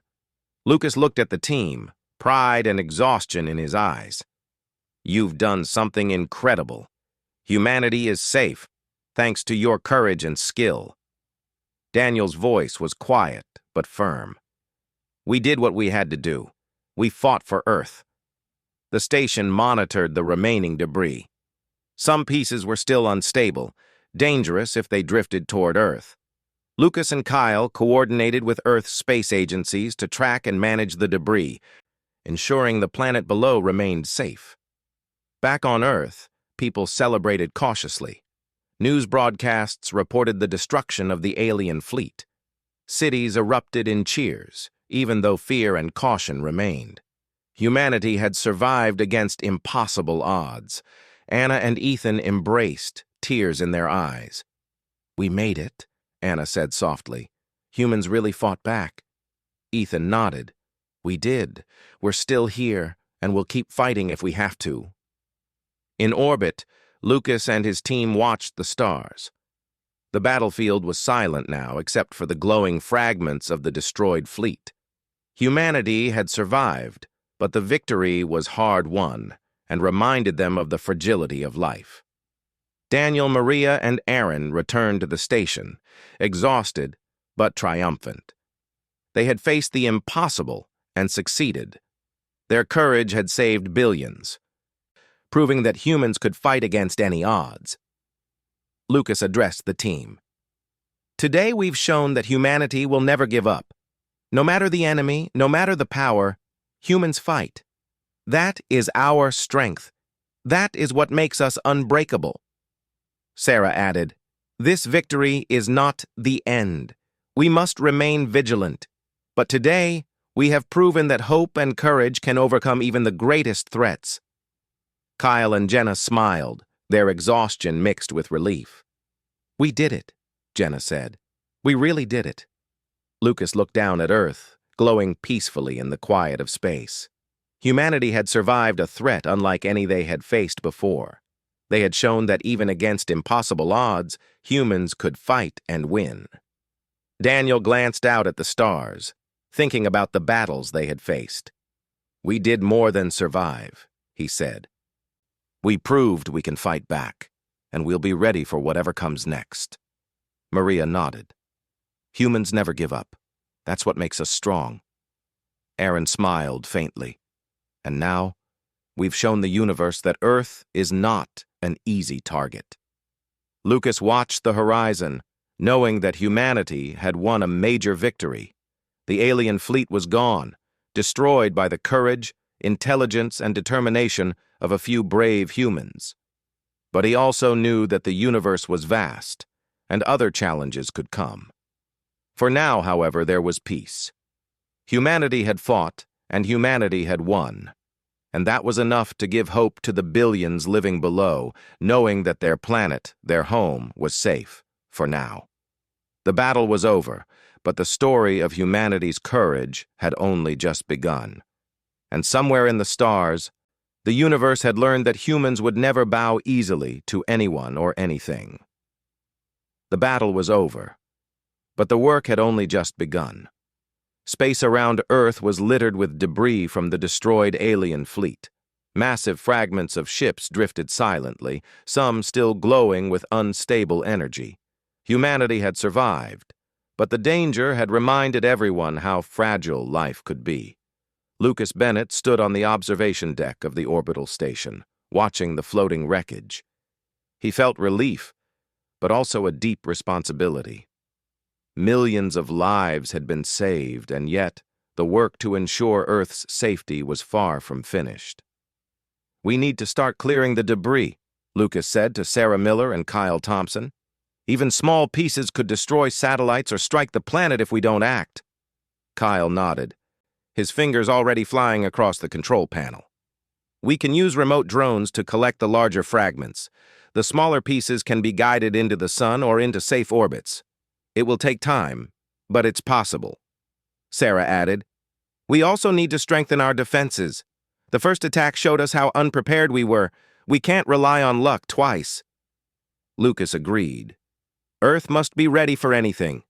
Lucas looked at the team, pride and exhaustion in his eyes. You've done something incredible. Humanity is safe, thanks to your courage and skill. Daniel's voice was quiet but firm. We did what we had to do. We fought for Earth. The station monitored the remaining debris. Some pieces were still unstable, dangerous if they drifted toward Earth. Lucas and Kyle coordinated with Earth's space agencies to track and manage the debris, ensuring the planet below remained safe. Back on Earth, people celebrated cautiously. News broadcasts reported the destruction of the alien fleet. Cities erupted in cheers, even though fear and caution remained. Humanity had survived against impossible odds. Anna and Ethan embraced, tears in their eyes. We made it, Anna said softly. Humans really fought back. Ethan nodded. We did. We're still here, and we'll keep fighting if we have to. In orbit, Lucas and his team watched the stars. The battlefield was silent now, except for the glowing fragments of the destroyed fleet. Humanity had survived, but the victory was hard-won and reminded them of the fragility of life. Daniel, Maria, and Aaron returned to the station, exhausted but triumphant. They had faced the impossible and succeeded. Their courage had saved billions, proving that humans could fight against any odds. Lucas addressed the team. Today we've shown that humanity will never give up. No matter the enemy, no matter the power, humans fight. That is our strength. That is what makes us unbreakable. Sarah added, This victory is not the end. We must remain vigilant. But today, we have proven that hope and courage can overcome even the greatest threats. Kyle and Jenna smiled, their exhaustion mixed with relief. We did it, Jenna said. We really did it. Lucas looked down at Earth, glowing peacefully in the quiet of space. Humanity had survived a threat unlike any they had faced before. They had shown that even against impossible odds, humans could fight and win. Daniel glanced out at the stars, thinking about the battles they had faced. We did more than survive, he said. We proved we can fight back, and we'll be ready for whatever comes next. Maria nodded. Humans never give up. That's what makes us strong. Aaron smiled faintly. And now, we've shown the universe that Earth is not an easy target. Lucas watched the horizon, knowing that humanity had won a major victory. The alien fleet was gone, destroyed by the courage, intelligence, and determination of a few brave humans. But he also knew that the universe was vast, and other challenges could come. For now, however, there was peace. Humanity had fought, and humanity had won. And that was enough to give hope to the billions living below, knowing that their planet, their home, was safe, for now. The battle was over, but the story of humanity's courage had only just begun. And somewhere in the stars, the universe had learned that humans would never bow easily to anyone or anything. The battle was over, but the work had only just begun. Space around Earth was littered with debris from the destroyed alien fleet. Massive fragments of ships drifted silently, some still glowing with unstable energy. Humanity had survived, but the danger had reminded everyone how fragile life could be. Lucas Bennett stood on the observation deck of the orbital station, watching the floating wreckage. He felt relief, but also a deep responsibility. Millions of lives had been saved, and yet the work to ensure Earth's safety was far from finished. "We need to start clearing the debris," Lucas said to Sarah Miller and Kyle Thompson. "Even small pieces could destroy satellites or strike the planet if we don't act." Kyle nodded, his fingers already flying across the control panel. "We can use remote drones to collect the larger fragments. The smaller pieces can be guided into the sun or into safe orbits. It will take time, but it's possible." Sarah added, "We also need to strengthen our defenses. The first attack showed us how unprepared we were. We can't rely on luck twice." Lucas agreed. "Earth must be ready for anything.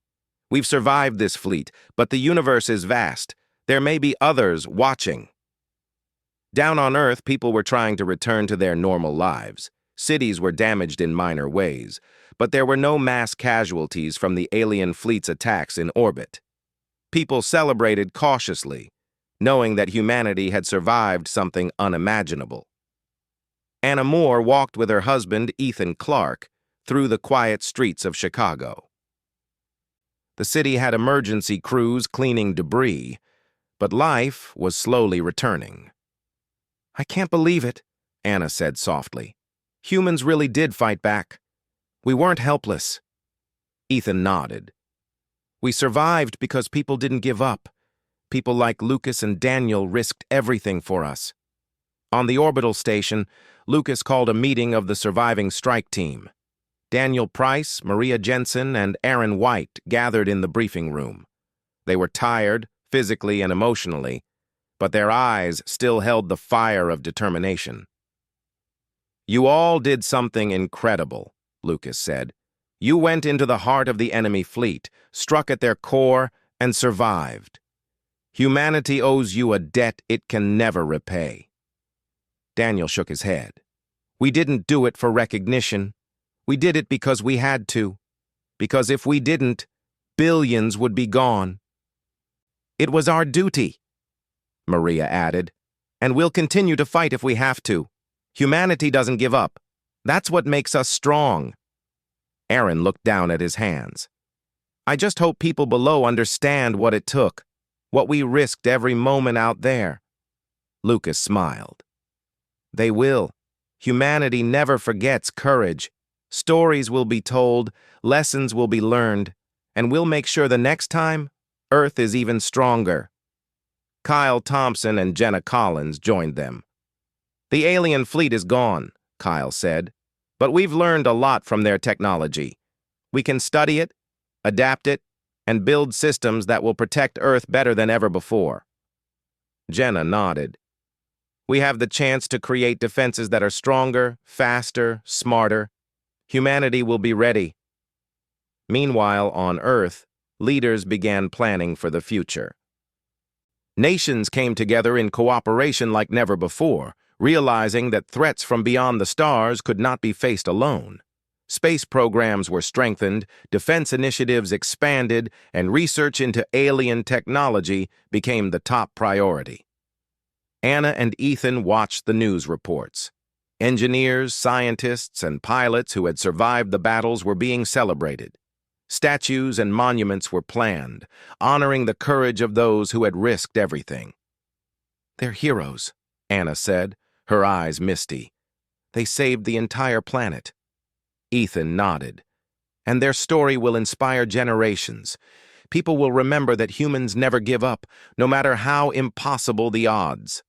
We've survived this fleet, but the universe is vast. There may be others watching." Down on Earth, people were trying to return to their normal lives. Cities were damaged in minor ways, but there were no mass casualties from the alien fleet's attacks in orbit. People celebrated cautiously, knowing that humanity had survived something unimaginable. Anna Moore walked with her husband, Ethan Clark, through the quiet streets of Chicago. The city had emergency crews cleaning debris, but life was slowly returning. "I can't believe it," Anna said softly. "Humans really did fight back. We weren't helpless." Ethan nodded. "We survived because people didn't give up. People like Lucas and Daniel risked everything for us." On the orbital station, Lucas called a meeting of the surviving strike team. Daniel Price, Maria Jensen, and Aaron White gathered in the briefing room. They were tired, physically and emotionally, but their eyes still held the fire of determination. "You all did something incredible," Lucas said. "You went into the heart of the enemy fleet, struck at their core, and survived. Humanity owes you a debt it can never repay." Daniel shook his head. "We didn't do it for recognition. We did it because we had to. Because if we didn't, billions would be gone." "It was our duty," Maria added, "and we'll continue to fight if we have to. Humanity doesn't give up. That's what makes us strong." Aaron looked down at his hands. "I just hope people below understand what it took, what we risked every moment out there." Lucas smiled. "They will. Humanity never forgets courage. Stories will be told, lessons will be learned, and we'll make sure the next time, Earth is even stronger." Kyle Thompson and Jenna Collins joined them. "The alien fleet is gone," Kyle said, "but we've learned a lot from their technology. We can study it, adapt it, and build systems that will protect Earth better than ever before." Jenna nodded. "We have the chance to create defenses that are stronger, faster, smarter. Humanity will be ready." Meanwhile, on Earth, leaders began planning for the future. Nations came together in cooperation like never before, realizing that threats from beyond the stars could not be faced alone. Space programs were strengthened, defense initiatives expanded, and research into alien technology became the top priority. Anna and Ethan watched the news reports. Engineers, scientists, and pilots who had survived the battles were being celebrated. Statues and monuments were planned, honoring the courage of those who had risked everything. "They're heroes," Anna said, her eyes misty. "They saved the entire planet." Ethan nodded. "And their story will inspire generations. People will remember that humans never give up, no matter how impossible the odds."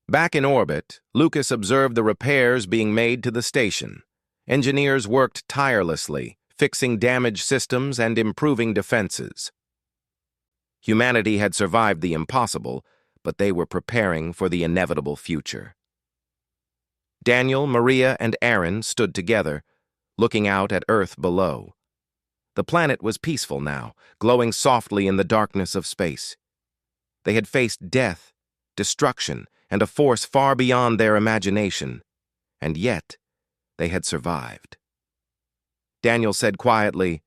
Back in orbit, Lucas observed the repairs being made to the station. Engineers worked tirelessly, fixing damaged systems and improving defenses. Humanity had survived the impossible, but they were preparing for the inevitable future. Daniel, Maria, and Aaron stood together, looking out at Earth below. The planet was peaceful now, glowing softly in the darkness of space. They had faced death, destruction, and a force far beyond their imagination, and yet they had survived. Daniel said quietly,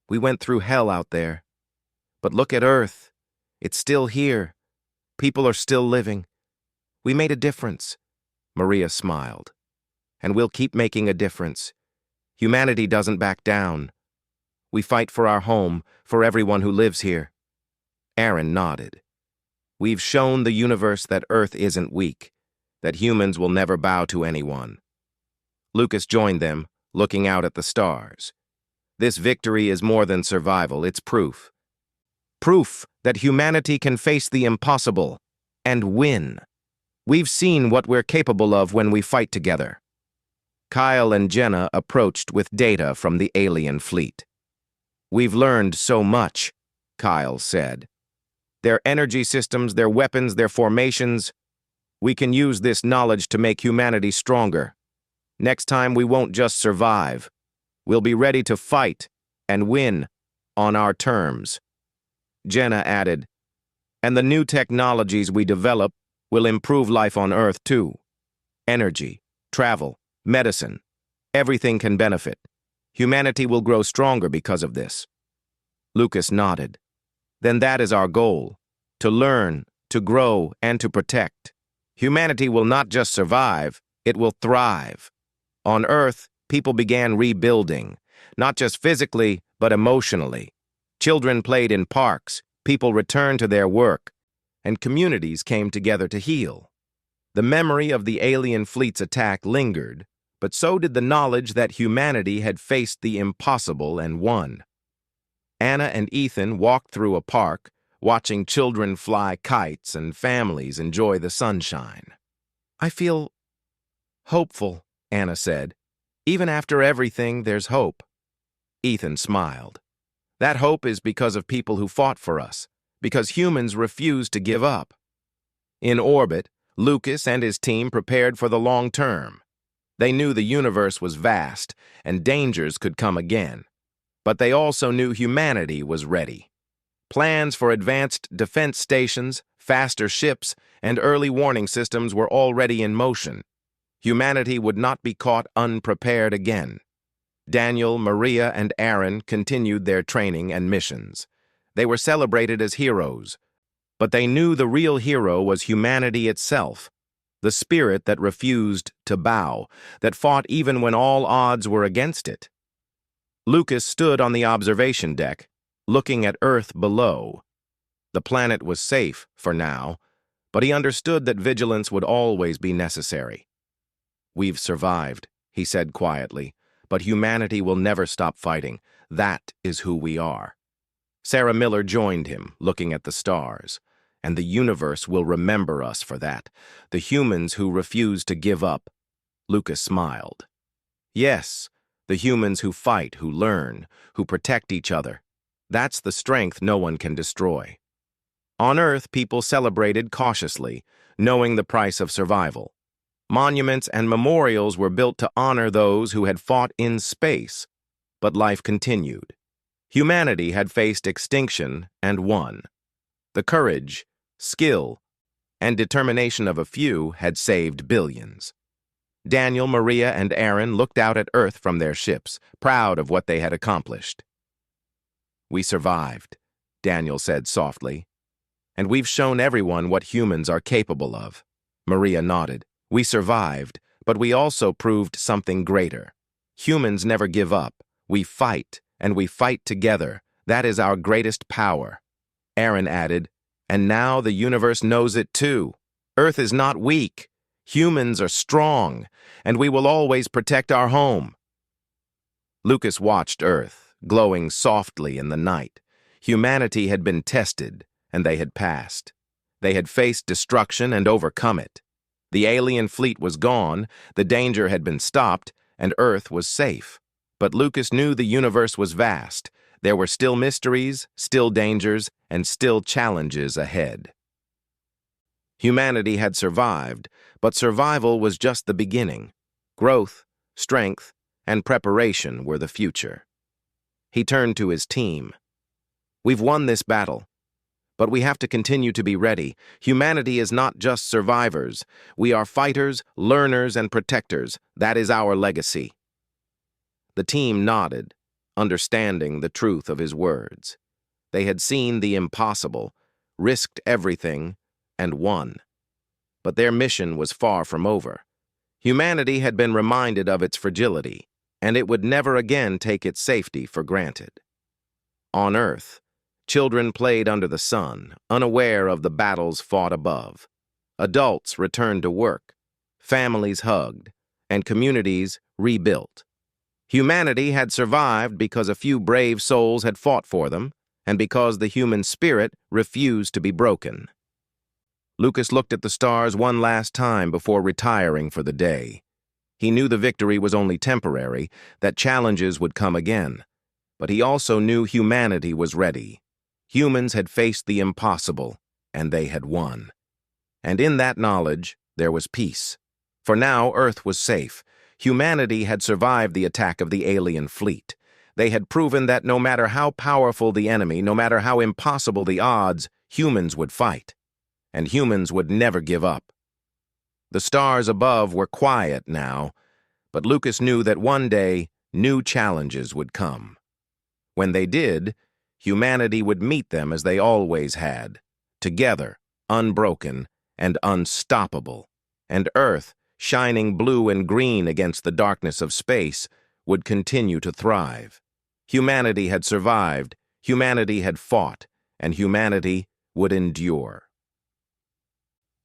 "We went through hell out there. But look at Earth. It's still here. People are still living. We made a difference." Maria smiled. "And we'll keep making a difference. Humanity doesn't back down. We fight for our home, for everyone who lives here." Aaron nodded. "We've shown the universe that Earth isn't weak, that humans will never bow to anyone." Lucas joined them, looking out at the stars. "This victory is more than survival, it's proof. Proof that humanity can face the impossible and win. We've seen what we're capable of when we fight together." Kyle and Jenna approached with data from the alien fleet. "We've learned so much," Kyle said. "Their energy systems, their weapons, their formations. We can use this knowledge to make humanity stronger. Next time we won't just survive. We'll be ready to fight and win on our terms." Jenna added, "And the new technologies we develop will improve life on Earth too. Energy, travel, medicine, everything can benefit. Humanity will grow stronger because of this." Lucas nodded. "Then that is our goal, to learn, to grow, and to protect. Humanity will not just survive, it will thrive. On Earth, people began rebuilding, not just physically, but emotionally. Children played in parks, people returned to their work, and communities came together to heal. The memory of the alien fleet's attack lingered, but so did the knowledge that humanity had faced the impossible and won. Anna and Ethan walked through a park, watching children fly kites and families enjoy the sunshine. "I feel hopeful," Anna said. "Even after everything, there's hope." Ethan smiled. "That hope is because of people who fought for us, because humans refused to give up." In orbit, Lucas and his team prepared for the long term. They knew the universe was vast, and dangers could come again. But they also knew humanity was ready. Plans for advanced defense stations, faster ships, and early warning systems were already in motion. Humanity would not be caught unprepared again. Daniel, Maria, and Aaron continued their training and missions. They were celebrated as heroes, but they knew the real hero was humanity itself, the spirit that refused to bow, that fought even when all odds were against it. Lucas stood on the observation deck, looking at Earth below. The planet was safe for now, but he understood that vigilance would always be necessary. "We've survived," he said quietly, "but humanity will never stop fighting. That is who we are." Sarah Miller joined him, looking at the stars. "And the universe will remember us for that, the humans who refused to give up." Lucas smiled. "Yes, the humans who fight, who learn, who protect each other. That's the strength no one can destroy." On Earth, people celebrated cautiously, knowing the price of survival. Monuments and memorials were built to honor those who had fought in space, but life continued. Humanity had faced extinction and won. The courage, skill, and determination of a few had saved billions. Daniel, Maria, and Aaron looked out at Earth from their ships, proud of what they had accomplished. "We survived," Daniel said softly. "And we've shown everyone what humans are capable of." Maria nodded. "We survived, but we also proved something greater. Humans never give up. We fight, and we fight together. That is our greatest power." Aaron added, "And now the universe knows it too. Earth is not weak. Humans are strong, and we will always protect our home." Lucas watched Earth, glowing softly in the night. Humanity had been tested, and they had passed. They had faced destruction and overcome it. The alien fleet was gone, the danger had been stopped, and Earth was safe. But Lucas knew the universe was vast. There were still mysteries, still dangers, and still challenges ahead. Humanity had survived, but survival was just the beginning. Growth, strength, and preparation were the future. He turned to his team. "We've won this battle, but we have to continue to be ready. Humanity is not just survivors. We are fighters, learners, and protectors. That is our legacy." The team nodded, understanding the truth of his words. They had seen the impossible, risked everything, and won. But their mission was far from over. Humanity had been reminded of its fragility, and it would never again take its safety for granted. On Earth, children played under the sun, unaware of the battles fought above. Adults returned to work, families hugged, and communities rebuilt. Humanity had survived because a few brave souls had fought for them, and because the human spirit refused to be broken. Lucas looked at the stars one last time before retiring for the day. He knew the victory was only temporary, that challenges would come again. But he also knew humanity was ready. Humans had faced the impossible, and they had won. And in that knowledge, there was peace. For now, Earth was safe. Humanity had survived the attack of the alien fleet. They had proven that no matter how powerful the enemy, no matter how impossible the odds, humans would fight. And humans would never give up. The stars above were quiet now, but Lucas knew that one day new challenges would come. When they did, humanity would meet them as they always had, together, unbroken, and unstoppable. And Earth, shining blue and green against the darkness of space, would continue to thrive. Humanity had survived, humanity had fought, and humanity would endure.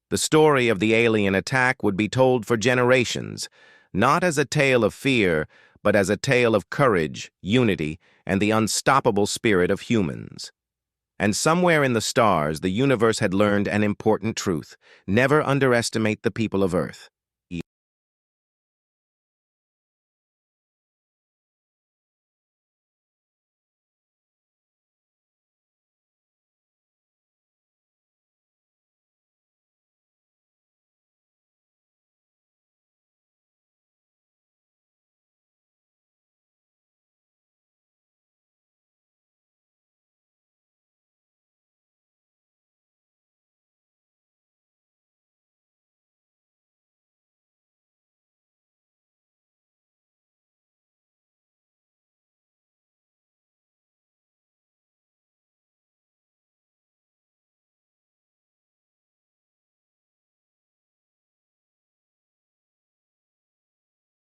The story of the alien attack would be told for generations, not as a tale of fear, but as a tale of courage, unity, and the unstoppable spirit of humans. And somewhere in the stars, the universe had learned an important truth: never underestimate the people of Earth.